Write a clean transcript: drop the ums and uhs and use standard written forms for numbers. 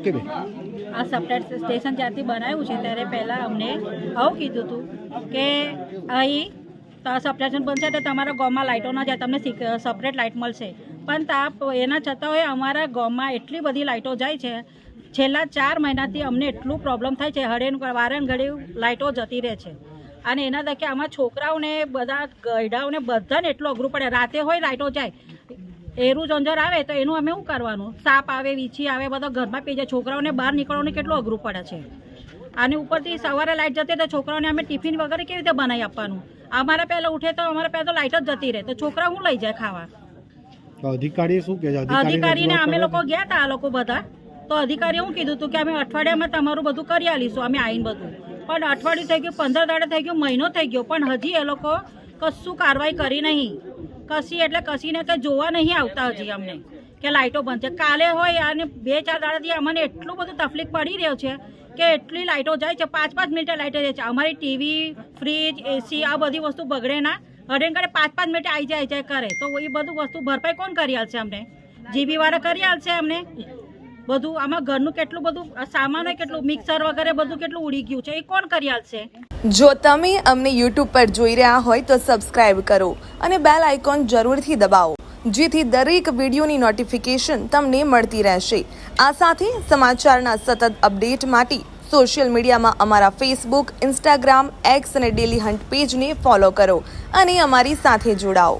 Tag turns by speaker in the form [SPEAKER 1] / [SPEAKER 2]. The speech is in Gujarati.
[SPEAKER 1] ઓકે બેન,
[SPEAKER 2] આ સબ સ્ટેશન જ્યારથી બનાવ્યું છે ત્યારે પહેલાં અમને આવું કીધું હતું કે અહીં સબ સ્ટેશન બનશે તો તમારા ગામમાં લાઇટો ન જાય, તમને સપરેટ લાઇટ મળશે. પણ એના છતાં અમારા ગામમાં એટલી બધી લાઇટો જાય છે. છેલ્લા 4 મહિનાથી અમને એટલું પ્રોબ્લેમ થાય છે, વારે ઘડી લાઇટો જતી રહે છે. અને એના તકે આમાં છોકરાઓને બધા ગયડાઓને બધાને એટલું અઘરું પડે. રાતે હોય લાઇટો જાય, એરું ઝંઝર આવે તો એનું અમે શું કરવાનું? સાપ આવે, વીછી આવે, બધા ઘરમાં પી જાય. છોકરાઓને બહાર નીકળવાનું કેટલું અઘરું પડે છે. અને ઉપરથી સવારે લાઇટ જતી તો છોકરાઓને અમે ટિફિન વગેરે કેવી રીતે બનાવી આપવાનું? અમારા પહેલાં ઉઠે તો અમારા પહેલાં તો લાઇટ જ જતી રહે, તો છોકરા શું લઈ જાય ખાવા?
[SPEAKER 1] અધિકારી શું કહે છે?
[SPEAKER 2] અધિકારીને અમે લોકો ગયા હતા, આ લોકો બધા, તો અધિકારીએ શું કીધું હતું કે અમે અઠવાડિયામાં તમારું બધું કરી આલીશું, અમે આવીને બધું. પણ અઠવાડિયું થઈ ગયું, 15 દાડા થઈ ગયું, મહિનો થઈ ગયો, પણ હજી એ લોકો કશું કાર્યવાહી કરી નહીં. કશી એટલે કશીને કંઈ જોવા નહીં આવતા હજી અમને કે લાઇટો બંધ છે. કાલે હોય અને 2-4 દાડાથી અમને એટલું બધું તકલીફ પડી રહ્યો છે કે એટલી લાઇટો જાય છે, 5-5 મિનિટે લાઇટો જાય છે. અમારી ટીવી, ફ્રીજ, એસી આ બધી વસ્તુ બગડે ના, હડેન કરે 5-5 મિનિટે આવી જાય કરે, તો એ બધું વસ્તુ ભરપાઈ કોણ કરી આલશે અમને? જીબી વાળા કરી આલશે અમને બધું? આમાં ઘરનું કેટલું બધું સામાન હોય, કેટલું મિક્સર વગેરે બધું કેટલું ઉડી ગયું છે, એ કોણ કરી આલશે?
[SPEAKER 3] જો તમે અમને YouTube પર જોઈ રહ્યા હોય તો સબસ્ક્રાઇબ કરો અને બેલ આઇકોન જરૂરથી દબાવો, જેથી દરેક વિડીયોની નોટિફિકેશન તમને મળતી રહેશે. આ સાથે સમાચારના સતત અપડેટ માટે સોશિયલ મીડિયામાં અમારા ફેસબુક, ઇન્સ્ટાગ્રામ, એક્સ અને ડેલી હન્ટ પેજને ફોલો કરો અને અમારી સાથે જોડાઓ.